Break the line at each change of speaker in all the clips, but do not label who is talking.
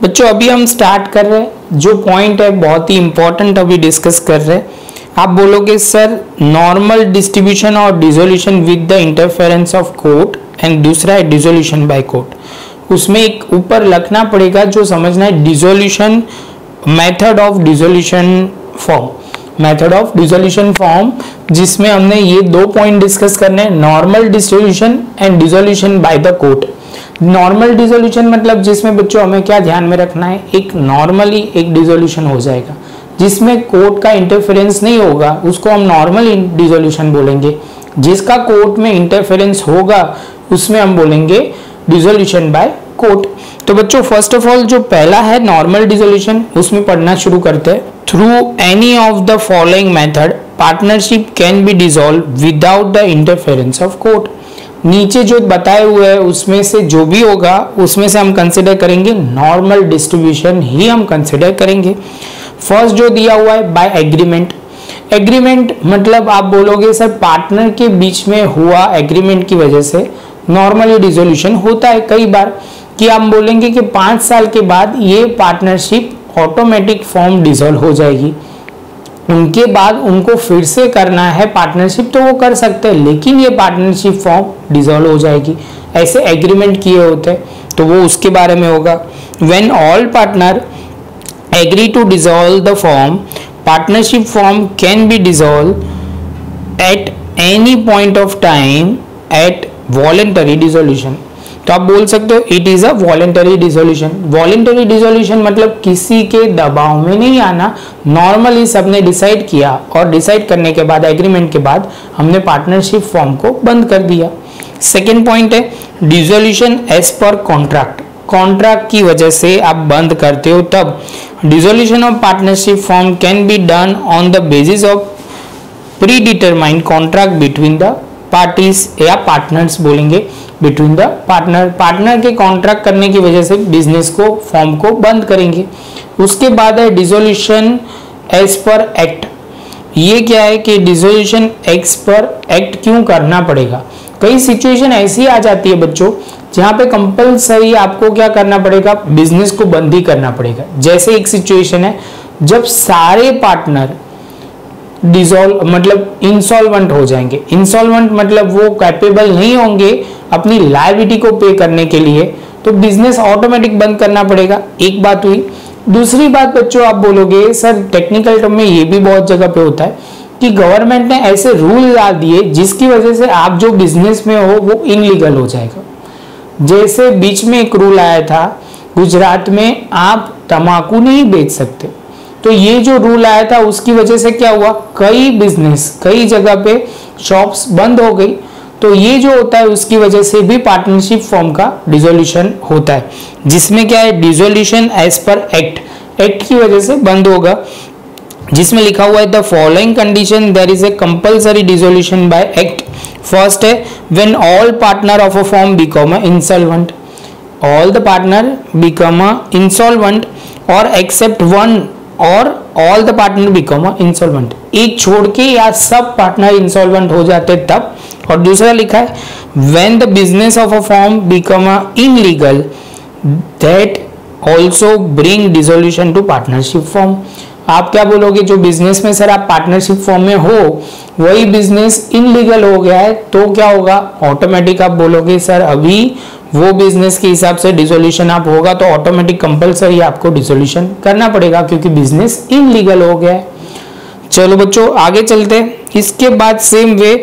बच्चों अभी हम स्टार्ट कर रहे हैं, जो पॉइंट है बहुत ही इंपॉर्टेंट अभी डिस्कस कर रहे हैं। आप बोलोगे सर नॉर्मल डिस्ट्रीब्यूशन और dissolution with the interference of court and दूसरा है डिसोल्यूशन बाय कोट। उसमें एक ऊपर लिखना पड़ेगा जो समझना है dissolution method of dissolution firm, method of dissolution firm, जिसमें हमने ये दो पॉइंट डिस्कस करने हैं, normal dissolution and dissolution by the court. Normal dissolution मतलब जिसमें बच्चों हमें क्या ध्यान में रखना है, एक नॉर्मली एक डिसोल्यूशन हो जाएगा जिसमें कोट का इंटरफेरेंस नहीं होगा, उसको हम नॉर्मल डिसोल्यूशन बोलेंगे। जिसका कोट में इंटरफेरेंस होगा उसमें हम बोलेंगे डिसोल्यूशन बाय कोट। तो बच्चों फर्स्ट ऑफ ऑल जो पहला है नॉर्मल डिसोल्यूशन, उसमें पढ़ना शुरू करते हैं। Through any of the following method partnership can be dissolve without the interference of court. नीचे जो बताए हुए है उसमें से जो भी होगा उसमें से हम कंसिडर करेंगे नॉर्मल डिस्ट्रीब्यूशन ही हम कंसिडर करेंगे। फर्स्ट जो दिया हुआ है बाय एग्रीमेंट। एग्रीमेंट मतलब आप बोलोगे सर पार्टनर के बीच में हुआ एग्रीमेंट की वजह से नॉर्मली डिसोल्यूशन होता है कई बार, कि हम बोलेंगे कि 5 साल के बाद ये पार्टनरशिप ऑटोमेटिक फॉर्म डिसॉल्व हो जाएगी। उनके बाद उनको फिर से करना है पार्टनरशिप तो वो कर सकते हैं, लेकिन ये पार्टनरशिप फॉर्म डिसॉल्व हो जाएगी। ऐसे एग्रीमेंट किए होते हैं तो वो उसके बारे में होगा। When all partner agree to dissolve the firm, partnership firm can be dissolve at any point of time at voluntary dissolution. तो आप बोल सकते हो it is a voluntary dissolution. Voluntary dissolution मतलब किसी के दबाव में नहीं आना, नॉर्मली सबने डिसाइड किया और डिसाइड करने के बाद एग्रीमेंट के बाद हमने पार्टनरशिप फॉर्म को बंद कर दिया। सेकेंड पॉइंट है dissolution as per contract. Contract की वजह से आप बंद करते हो तब dissolution of partnership firm can be done on the basis of pre determined contract between the parties या पार्टनर्स बोलेंगे, बिटवीन द पार्टनर के कॉन्ट्रैक्ट करने की वजह से बिजनेस को फॉर्म को बंद करेंगे। उसके बाद है डिसोल्यूशन एज पर एक्ट। ये क्या है कि डिसोल्यूशन एक्स पर एक्ट क्यों करना पड़ेगा। कई सिचुएशन ऐसी आ जाती है बच्चों जहां पे कंपलसरी आपको क्या करना पड़ेगा, बिजनेस को बंद ही करना पड़ेगा। जैसे एक सिचुएशन है जब सारे पार्टनर डिसॉल्व मतलब इंसॉल्वेंट हो जाएंगे। इंसॉल्वेंट मतलब वो कैपेबल नहीं होंगे अपनी लायबिलिटी को पे करने के लिए, तो बिजनेस ऑटोमेटिक बंद करना पड़ेगा। एक बात हुई। दूसरी बात बच्चों आप बोलोगे सर टेक्निकल टर्म में ये भी बहुत जगह पे होता है कि गवर्नमेंट ने ऐसे रूल ला दिए जिसकी वजह से आप जो बिजनेस में हो वो इनलीगल हो जाएगा। जैसे बीच में एक रूल आया था गुजरात में, आप तंबाकू नहीं बेच सकते, तो ये जो रूल आया था उसकी वजह से क्या हुआ, कई बिजनेस कई जगह पे शॉप्स बंद हो गई। तो ये जो होता है उसकी वजह से भी पार्टनरशिप फॉर्म का डिसोल्यूशन होता है, जिसमें क्या है dissolution as per act, act की वजह से बंद होगा, जिसमें लिखा हुआ है the following condition there is a compulsory dissolution by act. First है when all partner of a firm become a insolvent, all the partner become a insolvent और एक्सेप्ट वन और all the partner become insolvent, एक छोड़ के या sub partner insolvent हो जाते तब। और दूसरा लिखा है when the business of a firm become illegal that also bring dissolution to partnership firm. आप क्या बोलोगे, जो बिजनेस में सर आप पार्टनरशिप फॉर्म में हो वही बिजनेस इनलीगल हो गया है तो क्या होगा, ऑटोमेटिक आप बोलोगे सर अभी वो बिजनेस के हिसाब से डिसोल्यूशन आप होगा तो ऑटोमेटिक कंपलसरी आपको डिसोल्यूशन करना पड़ेगा क्योंकि बिजनेस इनलीगल हो गया है। चलो बच्चों आगे चलते हैं। इसके बाद सेम वे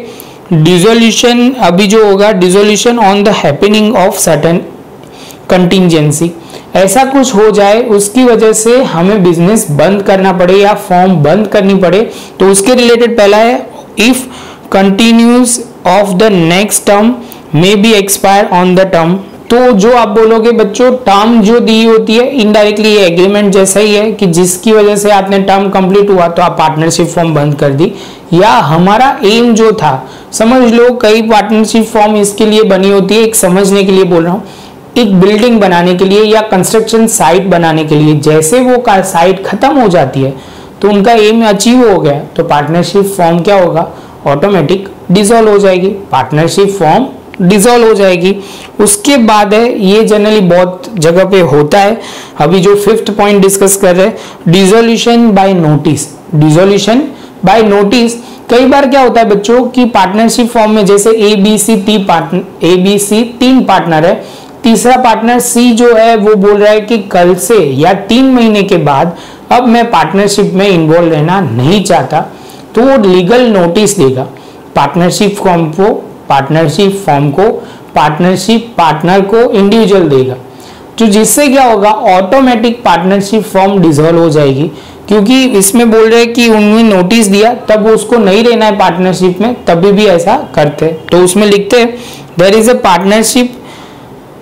डिसोल्यूशन अभी जो होगा dissolution on the happening of certain contingency, ऐसा कुछ हो जाए उसकी वजह से हमें बिजनेस बंद करना पड़े या फॉर्म बंद करनी पड़े तो उसके रिलेटेड पहला है if continues of the next term may be expire on the term. तो जो आप बोलोगे बच्चों टर्म जो दी होती है इनडायरेक्टली ये एग्रीमेंट जैसा ही है कि जिसकी वजह से आपने टर्म कंप्लीट हुआ तो आप पार्टनरशिप फॉर्म बंद कर दी, या हमारा एम जो था, समझ लो कई पार्टनरशिप फॉर्म इसके लिए बनी होती है, एक समझने के लिए बोल रहा हूँ, एक बिल्डिंग बनाने के लिए या कंस्ट्रक्शन साइट बनाने के लिए, जैसे वो साइट खत्म हो जाती है तो उनका एम अचीव हो गया तो पार्टनरशिप फॉर्म क्या होगा, ऑटोमेटिक डिसॉल्व हो जाएगी, पार्टनरशिप फॉर्म डिसॉल्व हो जाएगी। उसके बाद है, ये जनरली बहुत जगह पे होता है, अभी जो 5th पॉइंट डिस्कस कर रहे हैं, dissolution by notice. Dissolution by notice कई बार क्या होता है बच्चों की पार्टनरशिप फॉर्म में, जैसे ABC 3 पार्टनर है, तीसरा पार्टनर C जो है वो बोल रहा है कि कल से या 3 महीने के बाद अब मैं पार्टनरशिप में इन्वॉल्व रहना नहीं चाहता, तो वो लीगल नोटिस देगा पार्टनरशिप फॉर्म को, पार्टनरशिप पार्टनर को इंडिविजुअल देगा, तो जिससे क्या होगा, ऑटोमेटिक पार्टनरशिप फॉर्म डिसॉल्व हो जाएगी, क्योंकि इसमें बोल रहे हैं कि उन्होंने नोटिस दिया, तब उसको नहीं रहना है पार्टनरशिप में, तभी भी ऐसा करते हैं। तो उसमें लिखते हैं there is a partnership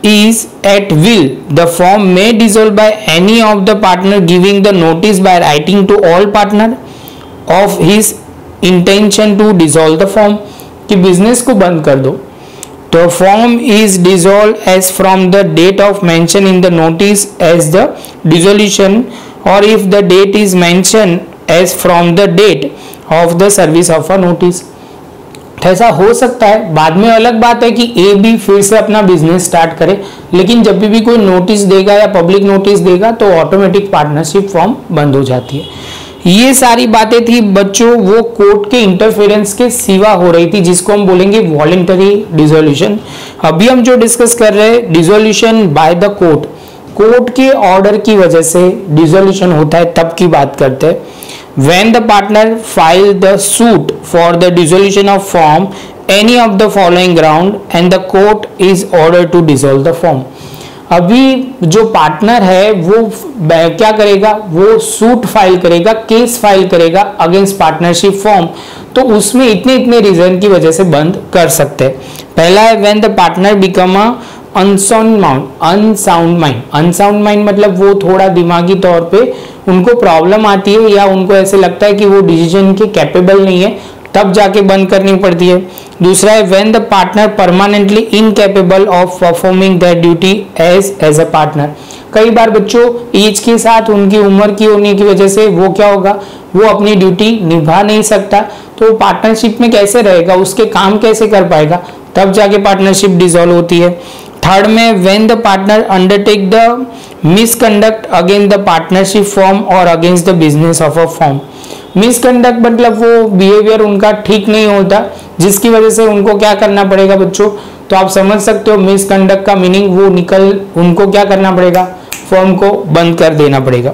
is at will, the firm may dissolve by any of the partner giving the notice by writing to all partner of his intention to dissolve the firm, कि business को बंद कर दो। The firm is dissolved as from the date of mention in the notice as the dissolution, or if the date is mentioned as from the date of the service of a notice। ऐसा हो सकता है, बाद में अलग बात है कि ए बी फिर से अपना बिजनेस स्टार्ट करे, लेकिन जब भी कोई नोटिस देगा या पब्लिक नोटिस देगा तो ऑटोमेटिक पार्टनरशिप फॉर्म बंद हो जाती है। ये सारी बातें थी बच्चों वो कोर्ट के इंटरफेरेंस के सिवा हो रही थी, जिसको हम बोलेंगे वॉलेंटरी डिसोल्यूशन। अभी हम जो डिस्कस कर रहे हैं dissolution by the court, court के ऑर्डर की वजह से डिसोल्यूशन होता है, तब की बात करते हैं। When the partner file the suit for the dissolution of firm any of the following ground and the court is ordered to dissolve the firm। अभी जो पार्टनर है वो क्या करेगा, वो सूट फाइल करेगा, केस फाइल करेगा अगेंस्ट पार्टनरशिप फॉर्म, तो उसमें इतने रीजन की वजह से बंद कर सकते हैं। पहला है when the partner become a unsound mind, मतलब वो थोड़ा दिमागी तौर पे उनको प्रॉब्लम आती है या उनको ऐसे लगता है कि वो डिसीजन के कैपेबल नहीं है, तब जाके बंद करनी पड़ती है। दूसरा है when the partner permanently incapable of performing that duty as a partner. कई बार बच्चों एज के साथ उनकी उम्र की होने की वजह से वो क्या होगा, वो अपनी ड्यूटी निभा नहीं सकता, तो पार्टनरशिप में कैसे रहेगा, उसके काम कैसे कर पाएगा, तब जाके पार्टनरशिप डिसॉल्व होती है। थर्ड में when the partner undertake the misconduct against the partnership firm और against the business of a firm. Misconduct मतलब वो बिहेवियर उनका ठीक नहीं होता, जिसकी वजह से उनको क्या करना पड़ेगा बच्चों, तो आप समझ सकते हो मिसकंडक्ट का मीनिंग, वो उनको क्या करना पड़ेगा, फॉर्म को बंद कर देना पड़ेगा।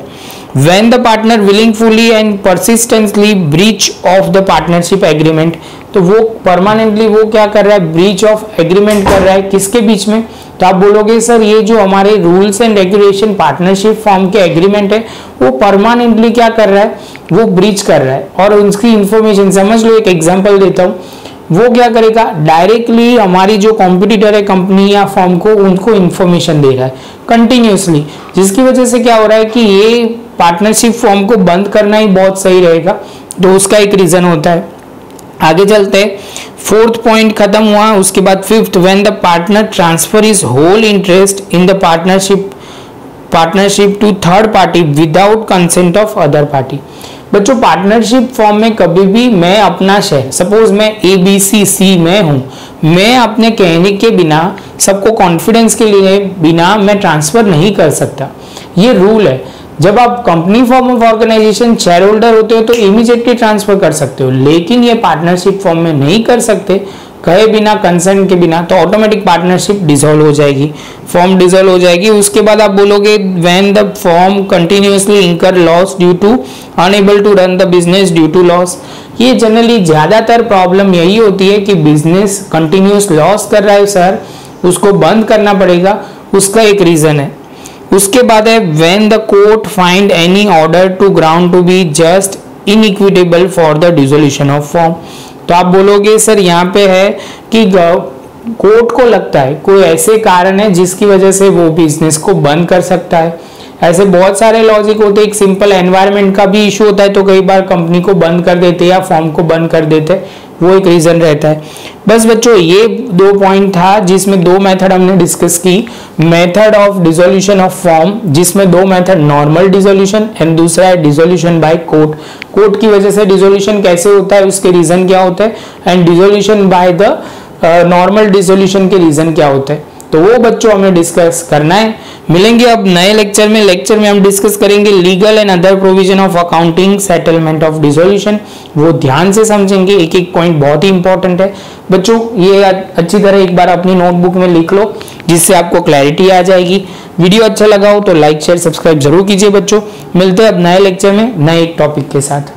When the partner willingly and persistently breach of the partnership agreement, तो वो परमानेंटली वो क्या कर रहा है, ब्रीच ऑफ एग्रीमेंट कर रहा है, किसके बीच में, तो आप बोलोगे सर ये जो हमारे rules and regulation partnership form के एग्रीमेंट है वो परमानेंटली क्या कर रहा है, वो ब्रीच कर रहा है, और उसकी इंफॉर्मेशन समझ लो। एक एग्जांपल देता हूँ, वो क्या करेगा, डायरेक्टली हमारी जो कॉम्पिटिटर है कंपनी या फॉर्म को, उनको इंफॉर्मेशन दे रहा है कंटिन्यूसली, जिसकी वजह से क्या हो रहा है कि ये पार्टनरशिप फॉर्म को बंद करना ही बहुत सही रहेगा, तो उसका एक रीजन होता है। आगे चलते हैं, 4th पॉइंट खत्म हुआ, उसके बाद 5th when the partner transfer his whole interest in the partnership to third party without consent of other party. बच्चों पार्टनरशिप फॉर्म में कभी भी मैं अपना शेयर, सपोज मैं ABC में हूं, मैं अपने कहने के बिना, सबको कॉन्फिडेंस के लिए बिना मैं ट्रांसफर नहीं कर सकता, ये रूल है। जब आप company form of organisation share holder होते हो तो इमीडिएटली ट्रांसफर कर सकते हो, लेकिन ये पार्टनरशिप फॉर्म में नहीं कर सकते, कहे बिना, कंसेंट के बिना, तो ऑटोमेटिक पार्टनरशिप डिसॉल्व हो जाएगी, फॉर्म डिसॉल्व हो जाएगी। उसके बाद आप बोलोगे when the firm continuously incur loss due to unable to run the business due to loss. ये जनरली ज्यादातर प्रॉब्लम यही होती है कि बिजनेस कंटिन्यूअस लॉस कर रहा है सर, उसको बंद करना पड़ेगा, उसका एक रीजन है। उसके बाद है when the court find any order to ground to be just inequitable for the dissolution of firm. तो आप बोलोगे सर यहाँ पे है कि कोर्ट को लगता है कोई ऐसे कारण है जिसकी वजह से वो बिजनेस को बंद कर सकता है। ऐसे बहुत सारे लॉजिक होते हैं, एक सिंपल एनवायरनमेंट का भी इशू होता है, तो कई बार कंपनी को बंद कर देते या फॉर्म को बंद कर देते, वो एक रीजन रहता है। बस बच्चों ये 2 पॉइंट था जिसमें 2 मेथड हमने डिस्कस की, method of dissolution of form जिसमें 2 मेथड, नॉर्मल डिसोल्यूशन एंड दूसरा है डिसोल्यूशन बाय कोर्ट। कोर्ट की वजह से डिसोल्यूशन कैसे होता है, उसके रीजन क्या होते हैं, and dissolution by the normal dissolution के रीजन क्या होते हैं, तो वो बच्चों हमें डिस्कस करना है। मिलेंगे अब नए लेक्चर में हम डिस्कस करेंगे legal and other provision of accounting settlement of dissolution. वो ध्यान से समझेंगे, एक एक पॉइंट बहुत ही इंपॉर्टेंट है बच्चों। ये अच्छी तरह एक बार अपनी नोटबुक में लिख लो, जिससे आपको क्लैरिटी आ जाएगी। वीडियो अच्छा लगा हो तो लाइक शेयर सब्सक्राइब जरूर कीजिए बच्चों। मिलते हैं अब नए लेक्चर में नए एक टॉपिक के साथ।